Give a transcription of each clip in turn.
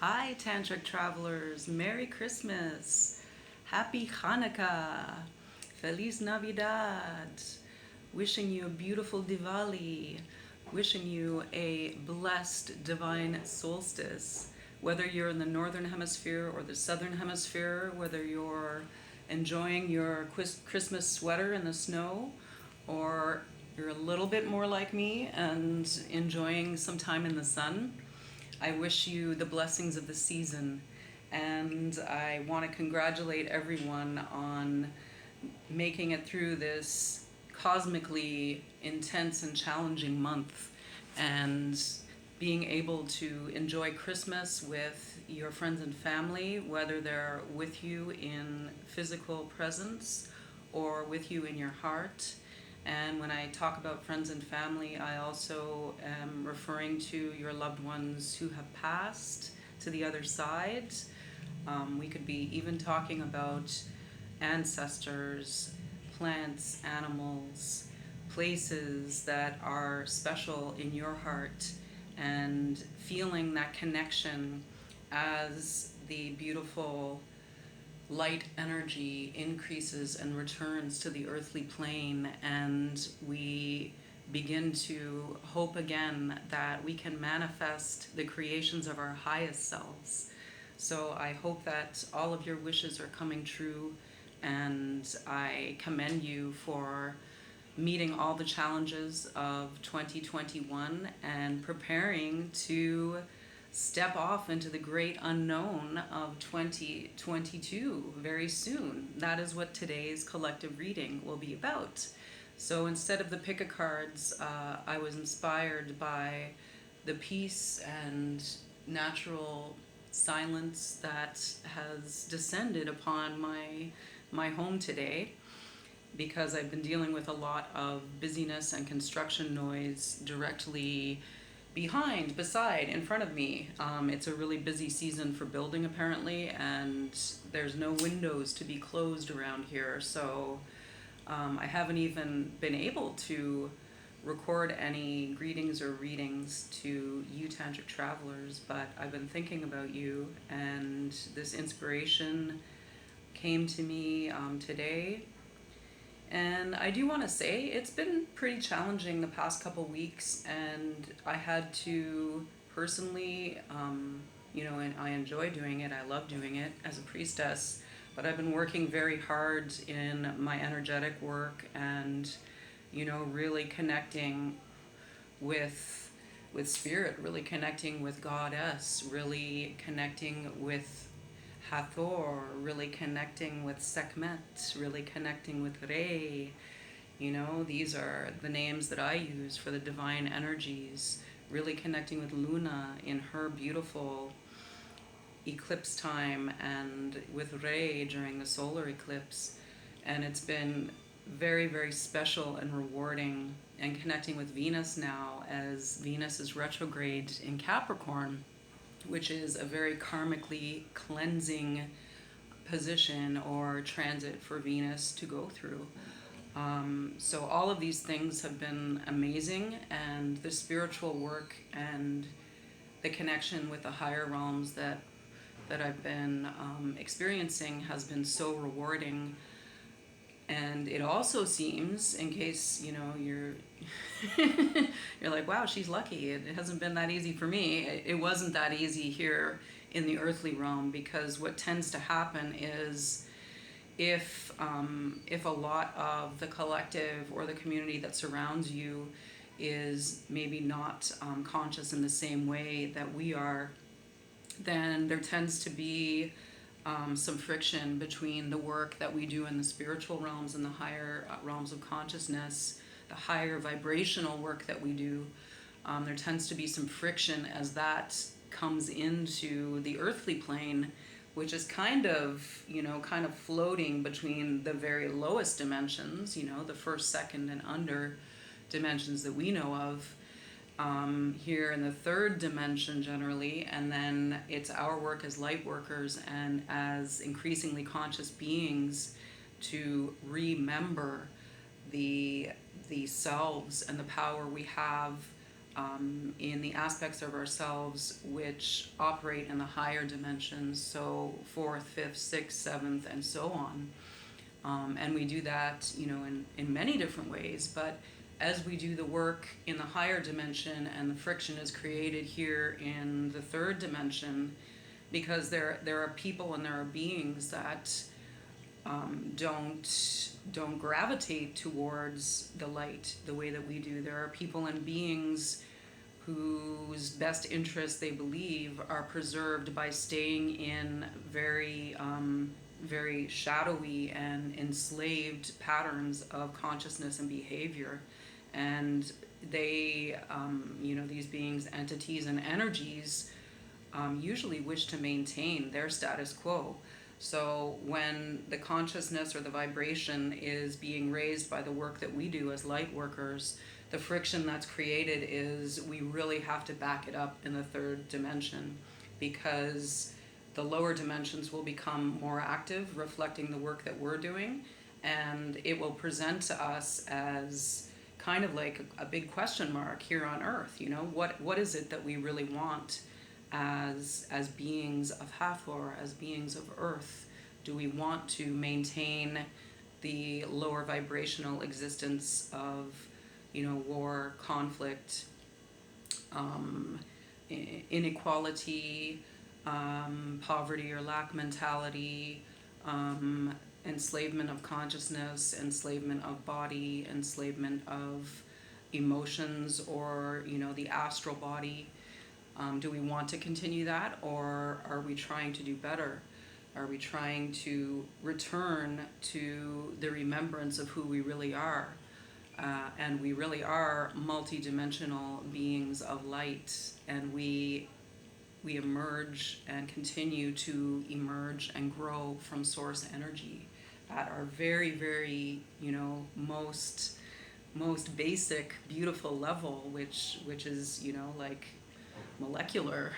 Hi, Tantric travelers. Merry Christmas. Happy Hanukkah. Feliz Navidad. Wishing you a beautiful Diwali. Wishing you a blessed divine solstice. Whether you're in the northern hemisphere or the southern hemisphere, whether you're enjoying your Christmas sweater in the snow, or you're a little bit more like me and enjoying some time in the sun, I wish you the blessings of the season, and I want to congratulate everyone on making it through this cosmically intense and challenging month and being able to enjoy Christmas with your friends and family, whether they're with you in physical presence or with you in your heart. And when I talk about friends and family, I also am referring to your loved ones who have passed to the other side. We could be even talking about ancestors, plants, animals, places that are special in your heart, and feeling that connection as the beautiful light energy increases and returns to the earthly plane, and we begin to hope again that we can manifest the creations of our highest selves. So I hope that all of your wishes are coming true, and I commend you for meeting all the challenges of 2021 and preparing to step off into the great unknown of 2022 very soon. That is what today's collective reading will be about. So instead of the pick a cards, I was inspired by the peace and natural silence that has descended upon my home today, because I've been dealing with a lot of busyness and construction noise directly behind, beside, in front of me. It's a really busy season for building apparently, and there's no windows to be closed around here. So I haven't even been able to record any greetings or readings to you tantric travelers, but I've been thinking about you, and this inspiration came to me today. And I do want to say it's been pretty challenging the past couple weeks, and I had to personally, and I enjoy doing it, I love doing it as a priestess, but I've been working very hard in my energetic work and, really connecting with spirit, really connecting with goddess, really connecting with Hathor, really connecting with Sekhmet, really connecting with Re. These are the names that I use for the divine energies, really connecting with Luna in her beautiful eclipse time, and with Re during the solar eclipse. And it's been very, very special and rewarding, and connecting with Venus now, as Venus is retrograde in Capricorn, which is a very karmically cleansing position or transit for Venus to go through. So all of these things have been amazing, and the spiritual work and the connection with the higher realms that I've been experiencing has been so rewarding. And it also seems, in case you're you're like, wow, she's lucky, it hasn't been that easy for me. It wasn't that easy here in the earthly realm, because what tends to happen is, if a lot of the collective or the community that surrounds you is maybe not conscious in the same way that we are, then there tends to be some friction between the work that we do in the spiritual realms and the higher realms of consciousness, the higher vibrational work that we do. There tends to be some friction as that comes into the earthly plane, which is kind of floating between the very lowest dimensions, the first, second, and under dimensions that we know of, here in the third dimension generally, and then it's our work as light workers and as increasingly conscious beings to remember the selves and the power we have in the aspects of ourselves which operate in the higher dimensions, so fourth, fifth, sixth, seventh, and so on. And we do that, in many different ways. But as we do the work in the higher dimension and the friction is created here in the third dimension, because there are people and there are beings that don't gravitate towards the light the way that we do. There are people and beings whose best interests they believe are preserved by staying in very very shadowy and enslaved patterns of consciousness and behavior. And they, these beings, entities, and energies usually wish to maintain their status quo. So when the consciousness or the vibration is being raised by the work that we do as light workers, the friction that's created is we really have to back it up in the third dimension, because the lower dimensions will become more active, reflecting the work that we're doing, and it will present to us as kind of like a big question mark here on Earth. What is it that we really want as beings of Hathor, as beings of Earth? Do we want to maintain the lower vibrational existence of, war, conflict, inequality, poverty or lack mentality, enslavement of consciousness, enslavement of body, enslavement of emotions, or the astral body? Do we want to continue that, or are we trying to do better? Are we trying to return to the remembrance of who we really are? And we really are multi-dimensional beings of light, and we emerge and continue to emerge and grow from source energy at our very, very, most basic, beautiful level, which is, like molecular.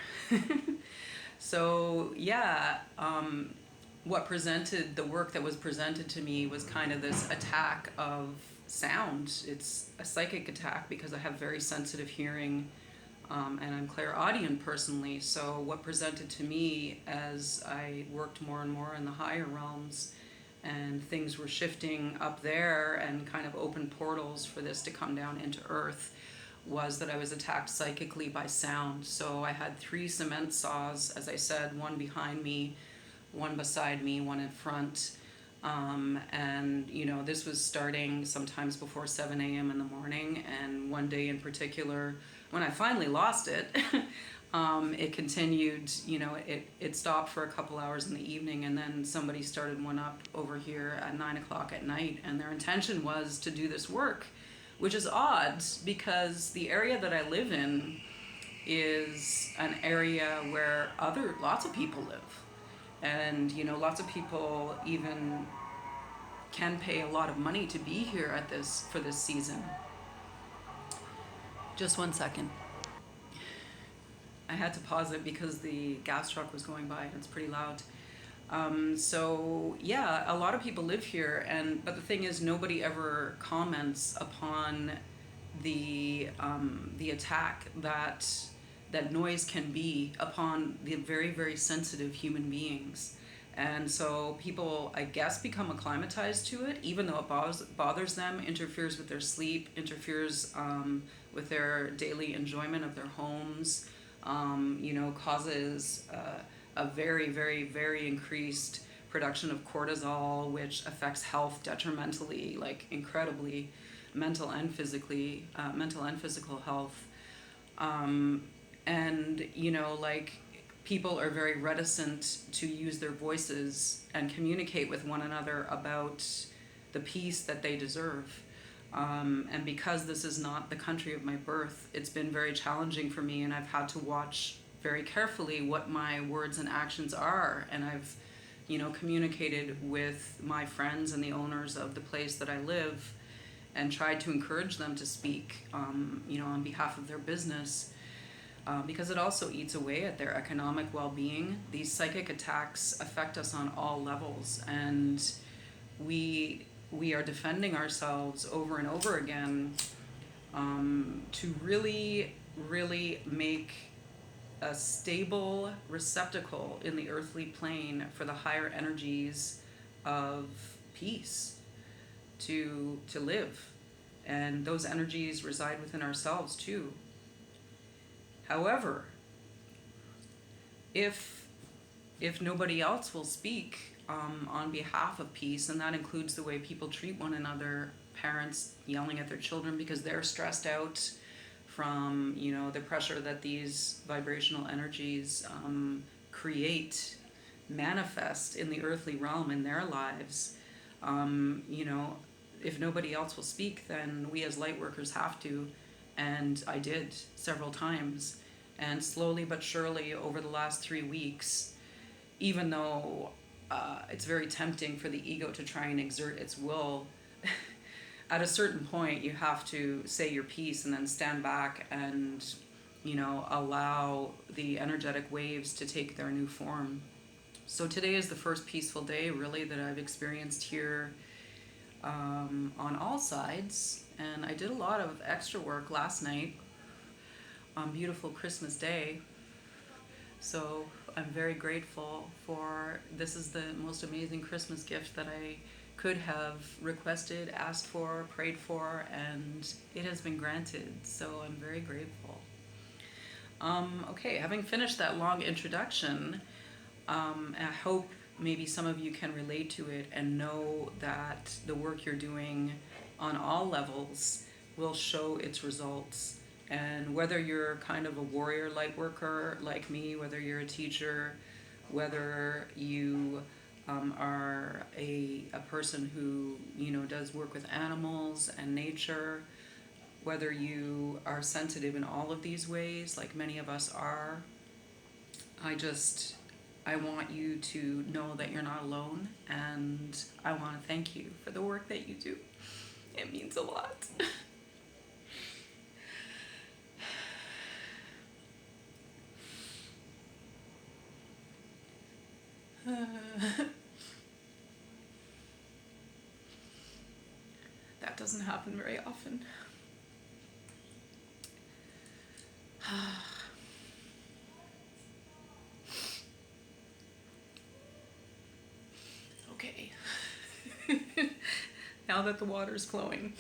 So yeah, the work that was presented to me was kind of this attack of sound. It's a psychic attack because I have very sensitive hearing, and I'm clairaudient personally. So what presented to me as I worked more and more in the higher realms, and things were shifting up there and kind of open portals for this to come down into Earth, was that I was attacked psychically by sound. So I had 3 cement saws, as I said, one behind me, one beside me, one in front. And this was starting sometimes before 7 a.m. in the morning. And one day in particular, when I finally lost it, it continued, it stopped for a couple hours in the evening, and then somebody started one up over here at 9 o'clock at night, and their intention was to do this work, which is odd because the area that I live in is an area where lots of people live. And, lots of people even can pay a lot of money to be here for this season. Just one second. I had to pause it because the gas truck was going by and it's pretty loud. So yeah, a lot of people live here, but the thing is, nobody ever comments upon the attack that noise can be upon the very, very sensitive human beings. And so people, I guess, become acclimatized to it, even though it bothers them, interferes with their sleep, interferes with their daily enjoyment of their homes, causes a very, very, very increased production of cortisol, which affects health detrimentally, like incredibly, mental and physical health. And, people are very reticent to use their voices and communicate with one another about the peace that they deserve. And because this is not the country of my birth, it's been very challenging for me, and I've had to watch very carefully what my words and actions are. And I've, communicated with my friends and the owners of the place that I live and tried to encourage them to speak, on behalf of their business. Because it also eats away at their economic well-being. These psychic attacks affect us on all levels, and we are defending ourselves over and over again to really really make a stable receptacle in the earthly plane for the higher energies of peace to live. And those energies reside within ourselves too. However, if nobody else will speak on behalf of peace, and that includes the way people treat one another, parents yelling at their children because they're stressed out from, you know, the pressure that these vibrational energies manifest in the earthly realm in their lives. You know, if nobody else will speak, then we as light workers have to. And I did several times. And slowly but surely over the last 3 weeks, even though it's very tempting for the ego to try and exert its will, at a certain point you have to say your piece and then stand back and, you know, allow the energetic waves to take their new form. So today is the first peaceful day really that I've experienced here on all sides. And I did a lot of extra work last night on beautiful Christmas Day. So I'm very grateful for, this is the most amazing Christmas gift that I could have requested, asked for, prayed for, and it has been granted. So I'm very grateful. Okay, having finished that long introduction, I hope maybe some of you can relate to it and know that the work you're doing on all levels will show its results. And whether you're kind of a warrior light worker like me, whether you're a teacher, whether you are a person who, you know, does work with animals and nature, whether you are sensitive in all of these ways, like many of us are, I want you to know that you're not alone, and I want to thank you for the work that you do. It means a lot. That doesn't happen very often. Okay. Now that the water's flowing,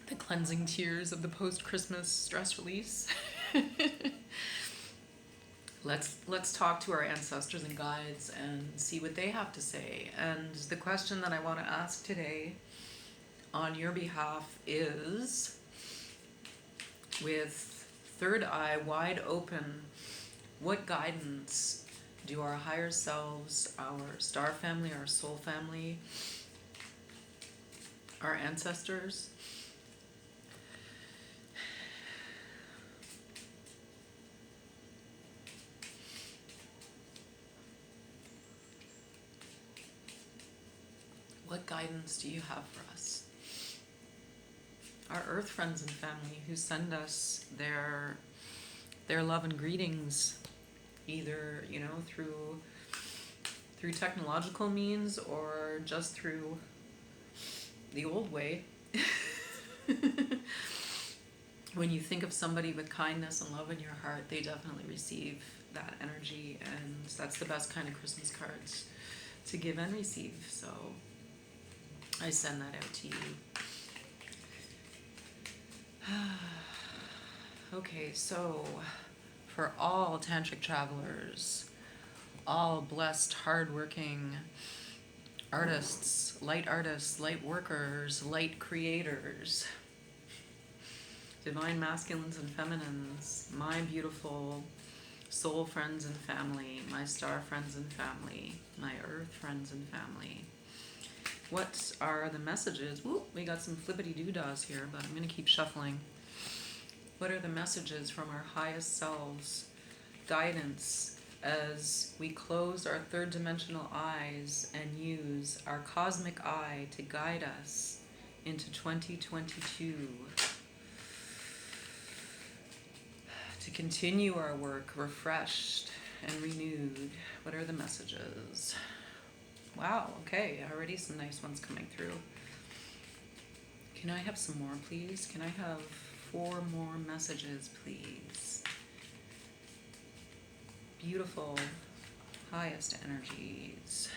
the cleansing tears of the post-Christmas stress release. Let's talk to our ancestors and guides and see what they have to say. And the question that I want to ask today on your behalf is, with third eye wide open, what guidance do our higher selves, our star family, our soul family, our ancestors, what guidance do you have for us? Our earth friends and family who send us their love and greetings, either, you know, through technological means or just through the old way. When you think of somebody with kindness and love in your heart, they definitely receive that energy, and that's the best kind of Christmas cards to give and receive. So I send that out to you. Okay, so for all tantric travelers, all blessed, hardworking artists, light workers, light creators, divine masculines and feminines, my beautiful soul friends and family, my star friends and family, my earth friends and family. What are the messages? Whoop, we got some flippity-doo-dahs here, but I'm going to keep shuffling. What are the messages from our highest selves? Guidance as we close our third dimensional eyes and use our cosmic eye to guide us into 2022. To continue our work refreshed and renewed. What are the messages? Wow, okay, already some nice ones coming through. Can I have some more, please? Can I have 4 more messages, please. Beautiful, highest energies.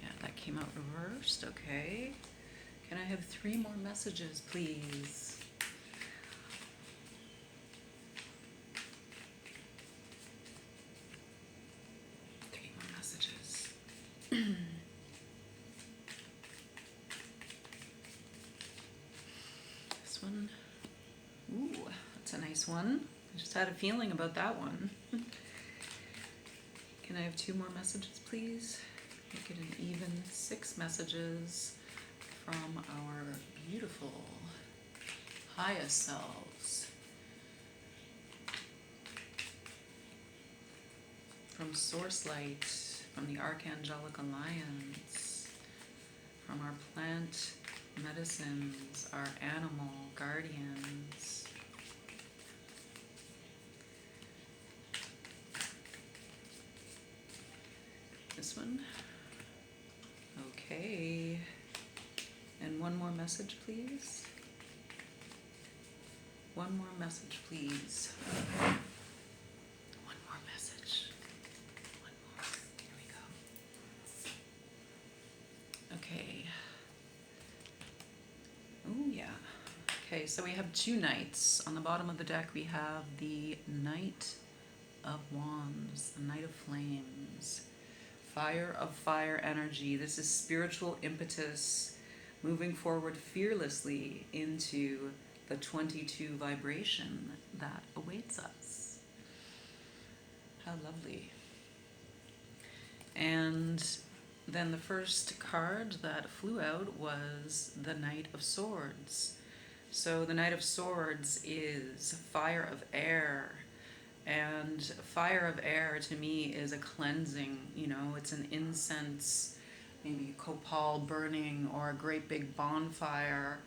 Yeah, that came out reversed. Okay. Can I have 3 more messages, please? This one. Ooh, that's a nice one. I just had a feeling about that one. Can I have 2 more messages, please? Make it an even 6 messages from our beautiful highest selves. From Source Light, from the Archangelic Alliance, from our plant medicines, our animal guardians. This one. Okay. And 1 more message, please. 1 more message, please. 1 more message. 1 more. Here we go. Okay. Oh, yeah. Okay, so we have 2 knights. On the bottom of the deck, we have the Knight of Wands, the Knight of Flames. Fire of fire energy. This is spiritual impetus, moving forward fearlessly into the 22 vibration that awaits us. How lovely. And then the first card that flew out was the Knight of Swords. So the Knight of Swords is fire of air. And fire of air to me is a cleansing, you know, it's an incense, maybe copal burning or a great big bonfire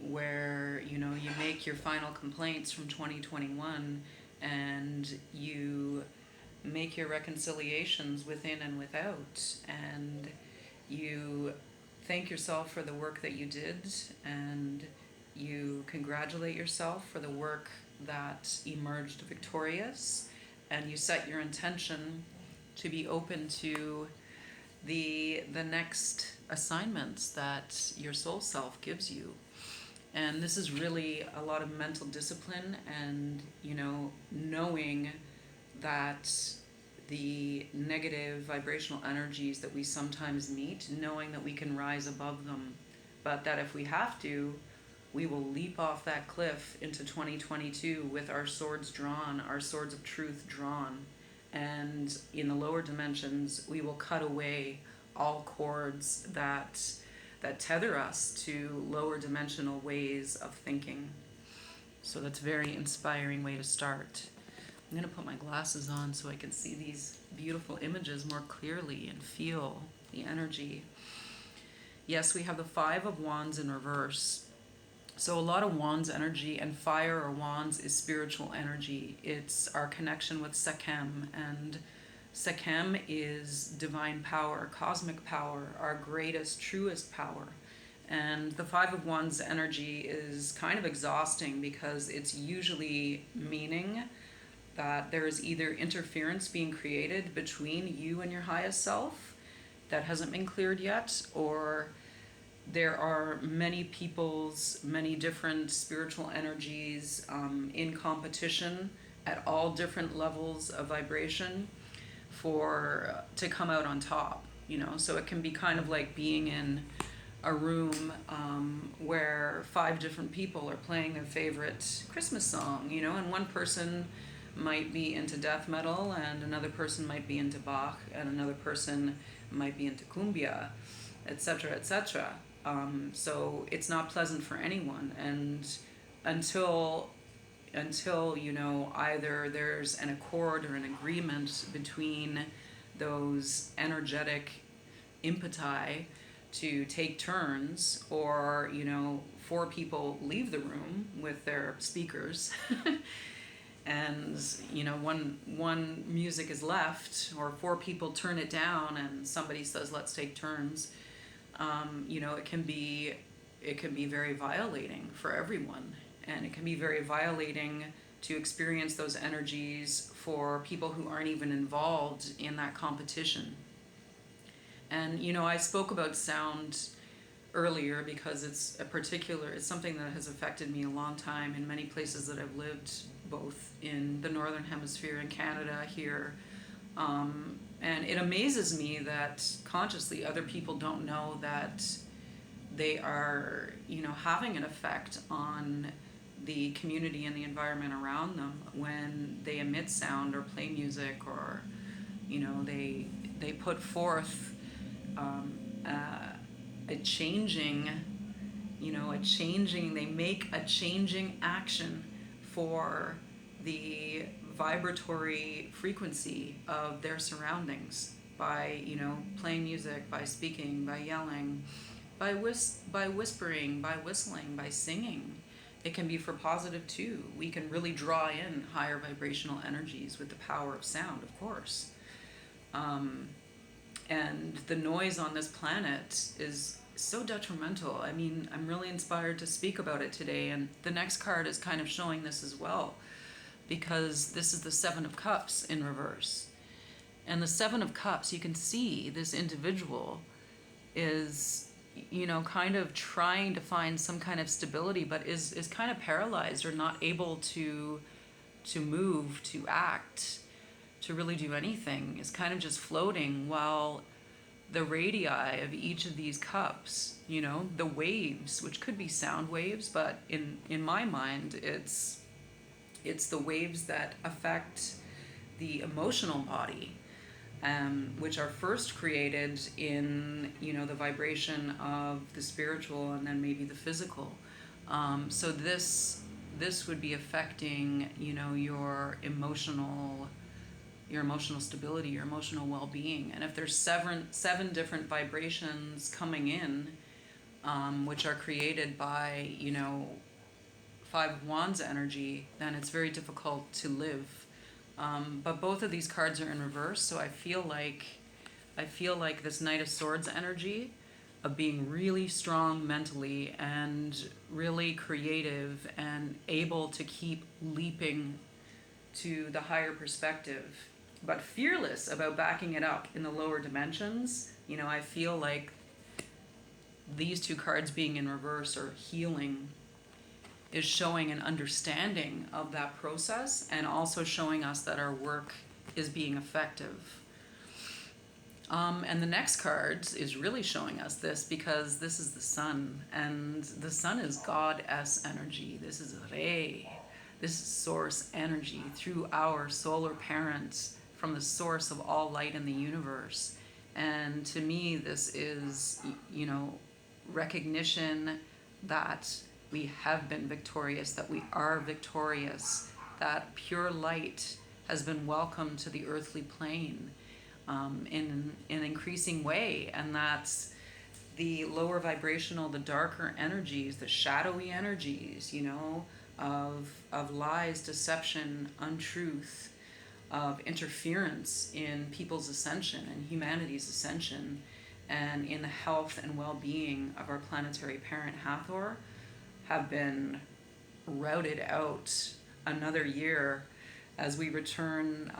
where, you know, you make your final complaints from 2021 and you make your reconciliations within and without, and you thank yourself for the work that you did, and you congratulate yourself for the work that emerged victorious, and you set your intention to be open to the next assignments that your soul self gives you. And this is really a lot of mental discipline and, you know, knowing that the negative vibrational energies that we sometimes meet, knowing that we can rise above them, but that if we have to, we will leap off that cliff into 2022 with our swords drawn, our swords of truth drawn. And in the lower dimensions, we will cut away all cords that tether us to lower dimensional ways of thinking. So that's a very inspiring way to start. I'm going to put my glasses on so I can see these beautiful images more clearly and feel the energy. Yes, we have the 5 of Wands in reverse. So a lot of Wands energy, and fire or Wands is spiritual energy. It's our connection with Sekhem, and Sekhem is divine power, cosmic power, our greatest, truest power. And the 5 of Wands energy is kind of exhausting because it's usually meaning that there is either interference being created between you and your highest self that hasn't been cleared yet, or there are many people's, many different spiritual energies in competition at all different levels of vibration to come out on top, you know. So it can be kind of like being in a room where 5 different people are playing their favorite Christmas song, you know, and one person might be into death metal, and another person might be into Bach, and another person might be into cumbia, etc., etc. So it's not pleasant for anyone, and until you know, either there's an accord or an agreement between those energetic impeti to take turns, or, you know, 4 people leave the room with their speakers and, you know, one music is left, or 4 people turn it down and somebody says, let's take turns, you know, it can be very violating for everyone. And it can be very violating to experience those energies for people who aren't even involved in that competition. And, you know, I spoke about sound earlier because it's something that has affected me a long time in many places that I've lived, both in the Northern Hemisphere and Canada here. And it amazes me that consciously other people don't know that they are, you know, having an effect on the community and the environment around them when they emit sound or play music, or, you know, they put forth a changing, they make a changing action for the vibratory frequency of their surroundings by, you know, playing music, by speaking, by yelling, by whispering, by whistling, by singing. It can be for positive too. We can really draw in higher vibrational energies with the power of sound, of course. And the noise on this planet is so detrimental. I mean, I'm really inspired to speak about it today, and the next card is kind of showing this as well, because this is the Seven of Cups in reverse. And the Seven of Cups, you can see this individual is, you know, kind of trying to find some kind of stability, but is kind of paralyzed or not able to move, to act, to really do anything, is kind of just floating, while the radii of each of these cups, you know, the waves, which could be sound waves, but in my mind, it's the waves that affect the emotional body, which are first created in, you know, the vibration of the spiritual and then maybe the physical. So this would be affecting, you know, your emotional stability, your emotional well-being. And if there's seven different vibrations coming in, which are created by, you know, Five of Wands energy, then it's very difficult to live. But both of these cards are in reverse, so I feel like this Knight of Swords energy of being really strong mentally and really creative and able to keep leaping to the higher perspective, but fearless about backing it up in the lower dimensions. You know, I feel like these two cards being in reverse or healing is showing an understanding of that process, and also showing us that our work is being effective. And the next card is really showing us this, because this is the Sun, and the Sun is Goddess energy. This is Re. This is source energy through our solar parents, from the source of all light in the universe. And to me, this is, you know, recognition that we have been victorious, that we are victorious, that pure light has been welcomed to the earthly plane in an increasing way, and that's the lower vibrational, the darker energies, the shadowy energies, you know, of lies, deception, untruth, of interference in people's ascension and humanity's ascension, and in the health and well-being of our planetary parent Hathor, have been routed out another year as we return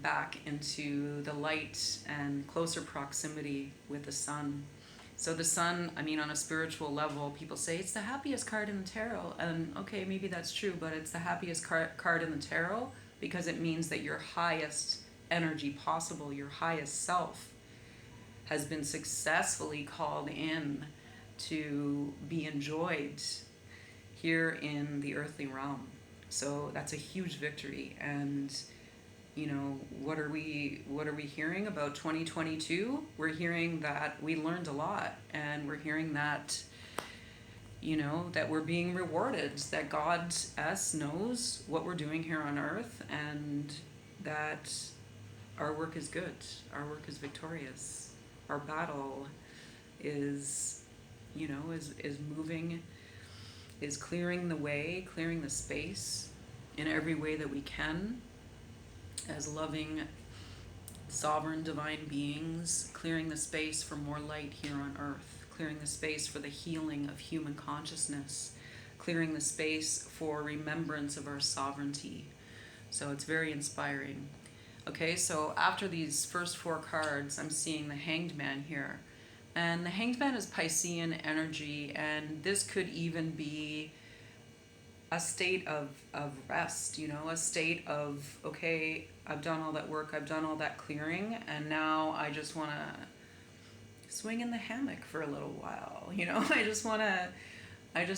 back into the light and closer proximity with the Sun. So the Sun, I mean, on a spiritual level, people say it's the happiest card in the tarot. And okay, maybe that's true, but it's the happiest card in the tarot because it means that your highest energy possible, your highest self, has been successfully called in to be enjoyed here in the earthly realm. So that's a huge victory. And you know, what are we hearing about 2022? We're hearing that we learned a lot, and we're hearing that, you know, that we're being rewarded, that God knows what we're doing here on earth, and that our work is good, our work is victorious, our battle is, you know, is moving, is clearing the way, clearing the space in every way that we can, as loving, sovereign, divine beings, clearing the space for more light here on earth, clearing the space for the healing of human consciousness, clearing the space for remembrance of our sovereignty. So it's very inspiring. Okay, so after these first 4 cards, I'm seeing the Hanged Man here. And the Hanged Man is Piscean energy, and this could even be a state of rest, you know, a state of, okay, I've done all that work, I've done all that clearing, and now I just want to swing in the hammock for a little while, you know. I just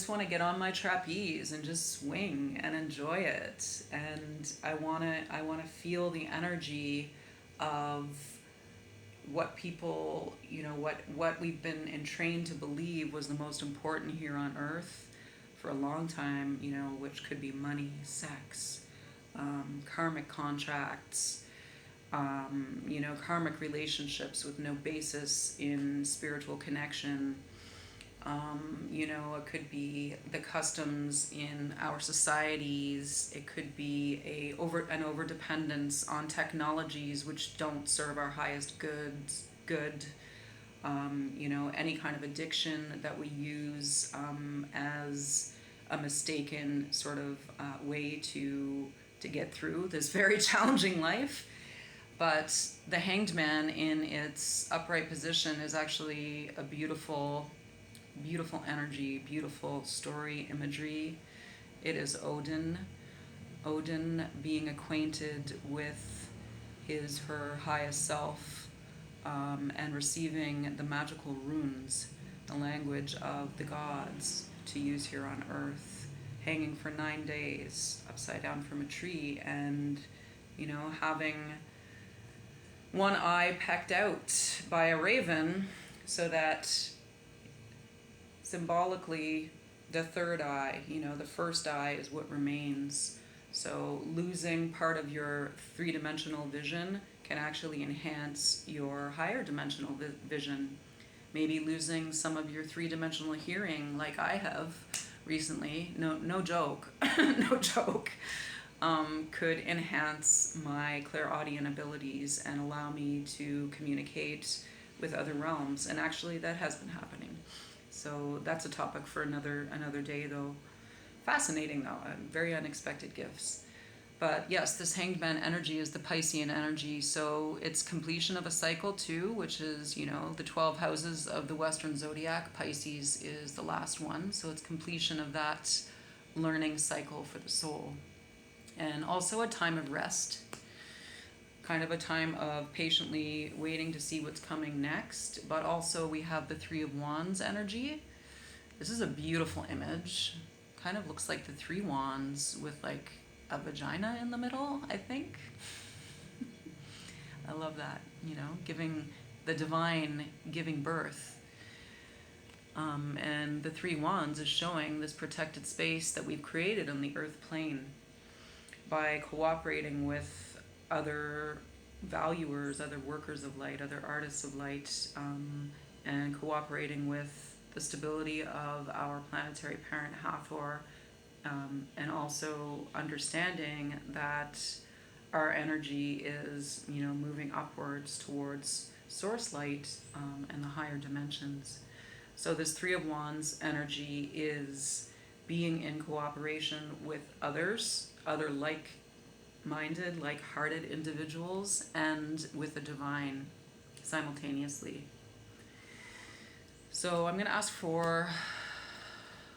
want to get on my trapeze and just swing and enjoy it. And I want to feel the energy of what people, you know, what we've been entrained to believe was the most important here on Earth for a long time, you know, which could be money, sex, karmic contracts, you know, karmic relationships with no basis in spiritual connection. You know, it could be the customs in our societies. It could be an overdependence on technologies which don't serve our highest good. You know, any kind of addiction that we use as a mistaken sort of way to get through this very challenging life. But the Hanged Man in its upright position is actually a beautiful energy, beautiful story imagery. It is Odin being acquainted with her highest self, and receiving the magical runes, the language of the gods, to use here on Earth, hanging for 9 days upside down from a tree, and, you know, having one eye pecked out by a raven so that symbolically the third eye, you know, the first eye is what remains. So losing part of your 3-dimensional vision can actually enhance your higher dimensional vision. Maybe losing some of your 3-dimensional hearing, like I have recently, no joke, no joke, could enhance my clairaudient abilities and allow me to communicate with other realms. And actually that has been happening. So that's a topic for another day, though. Fascinating, though. Very unexpected gifts. But yes, this Hanged Man energy is the Piscean energy. So it's completion of a cycle, too, which is, you know, the 12 houses of the Western Zodiac. Pisces is the last one. So it's completion of that learning cycle for the soul. And also a time of rest. Kind of a time of patiently waiting to see what's coming next. But also we have the 3 of Wands energy. This is a beautiful image. Kind of looks like the 3 wands with like a vagina in the middle, I think. I love that, you know, giving the divine, giving birth. And the 3 wands is showing this protected space that we've created on the earth plane by cooperating with other valuers, other workers of light, other artists of light, and cooperating with the stability of our planetary parent Hathor, and also understanding that our energy is, you know, moving upwards towards source light, and the higher dimensions. So this 3 of Wands energy is being in cooperation with others, other like-minded, like-hearted individuals, and with the divine simultaneously. So I'm going to ask for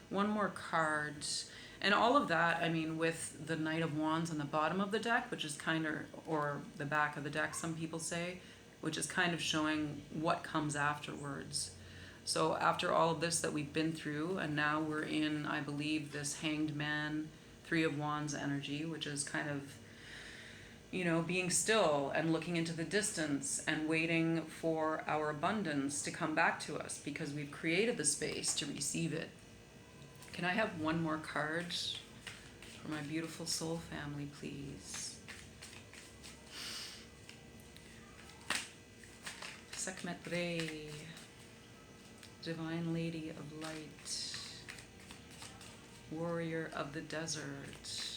one more card. And all of that, I mean, with the Knight of Wands on the bottom of the deck, which is kind of, or the back of the deck, some people say, which is kind of showing what comes afterwards. So after all of this that we've been through, and now we're in, I believe, this Hanged Man, 3 of Wands energy, which is kind of, you know, being still and looking into the distance and waiting for our abundance to come back to us because we've created the space to receive it. Can I have one more card for my beautiful soul family, please? Sekhmet Rei, Divine Lady of Light, Warrior of the Desert.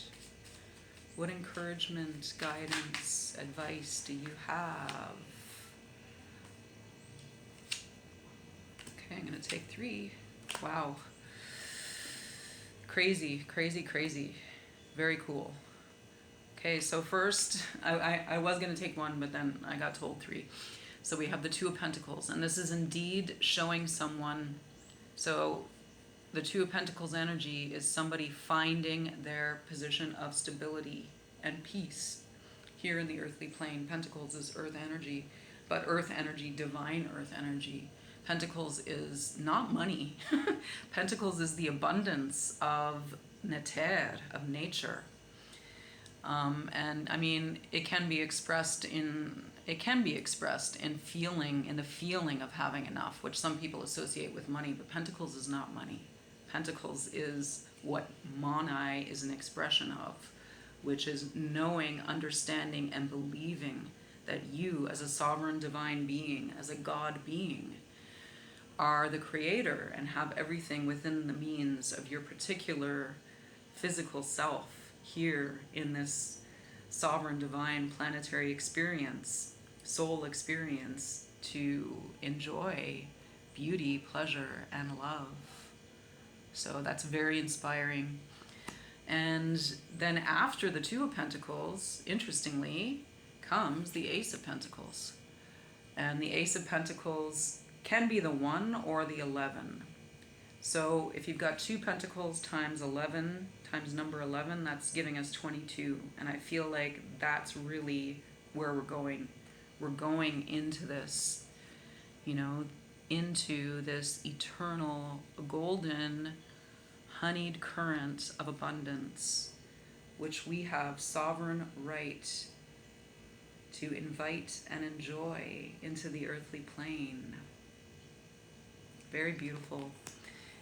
What encouragement, guidance, advice do you have? Okay, I'm going to take 3. Wow. Crazy, crazy, crazy. Very cool. Okay, so first, I was going to take one, but then I got told three. So we have the Two of Pentacles, and this is indeed showing someone. So the Two of Pentacles energy is somebody finding their position of stability and peace here in the earthly plane. Pentacles is earth energy, but earth energy, divine earth energy. Pentacles is not money. Pentacles is the abundance of neter, of nature. And I mean, it can be expressed in feeling, in the feeling of having enough, which some people associate with money, but Pentacles is not money. Pentacles is what Manai is an expression of, which is knowing, understanding, and believing that you, as a sovereign divine being, as a God being, are the creator and have everything within the means of your particular physical self here in this sovereign divine planetary experience, soul experience, to enjoy beauty, pleasure, and love. So that's very inspiring. And then after the Two of Pentacles, interestingly, comes the Ace of Pentacles. And the Ace of Pentacles can be the 1 or the 11. So if you've got 2 Pentacles times 11 times number 11, that's giving us 22. And I feel like that's really where we're going. We're going into this, into this eternal, golden, honeyed current of abundance, which we have sovereign right to invite and enjoy into the earthly plane. Very beautiful.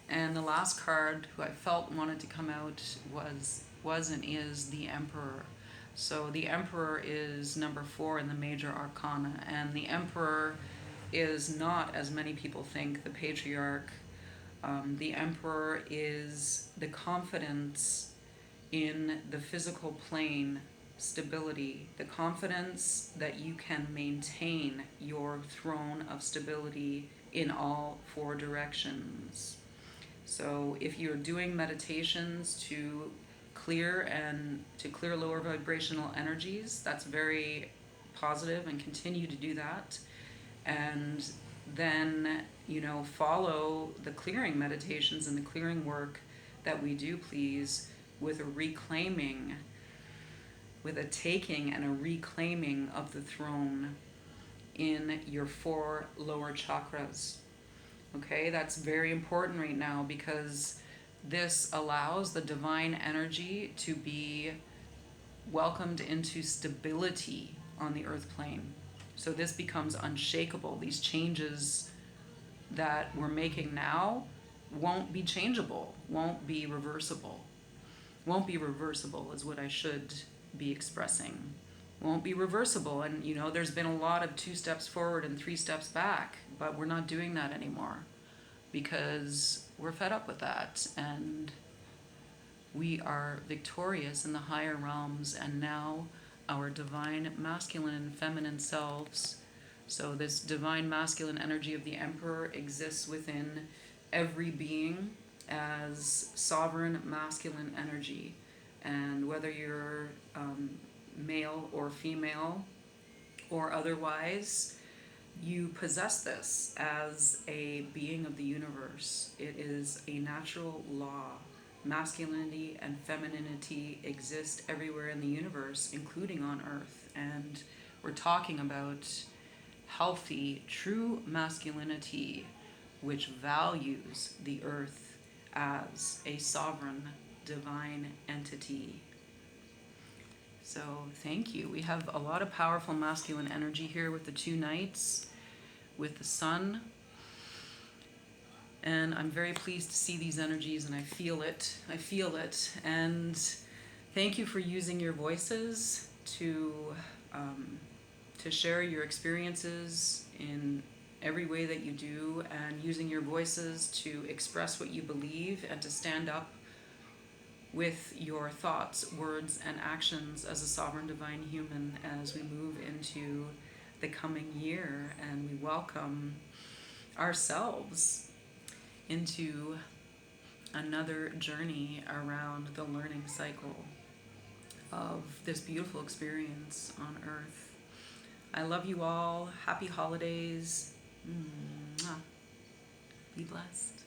And the last card who I felt wanted to come out was and is the Emperor. So the Emperor is number 4 in the major arcana, and the Emperor is not, as many people think, the patriarch. The Emperor is the confidence in the physical plane stability, the confidence that you can maintain your throne of stability in all 4 directions. So if you're doing meditations to clear lower vibrational energies, that's very positive, and continue to do that. And then, follow the clearing meditations and the clearing work that we do, please, with a reclaiming, with a taking and a reclaiming of the throne in your 4 lower chakras. Okay, that's very important right now, because this allows the divine energy to be welcomed into stability on the earth plane. So this becomes unshakable. These changes that we're making now won't be changeable, won't be reversible. Won't be reversible is what I should be expressing. Won't be reversible. And there's been a lot of 2 steps forward and 3 steps back, but we're not doing that anymore, because we're fed up with that, and we are victorious in the higher realms, and now our divine masculine and feminine selves. So this divine masculine energy of the Emperor exists within every being as sovereign masculine energy. And whether you're male or female or otherwise, you possess this as a being of the universe. It is a natural law. Masculinity and femininity exist everywhere in the universe, including on Earth. And we're talking about healthy, true masculinity, which values the Earth as a sovereign, divine entity. So thank you. We have a lot of powerful masculine energy here with the 2 knights, with the sun. And I'm very pleased to see these energies, and I feel it. And thank you for using your voices to share your experiences in every way that you do, and using your voices to express what you believe and to stand up with your thoughts, words, and actions as a sovereign divine human as we move into the coming year, and we welcome ourselves into another journey around the learning cycle of this beautiful experience on Earth. I love you all. Happy holidays. Mwah. Be blessed.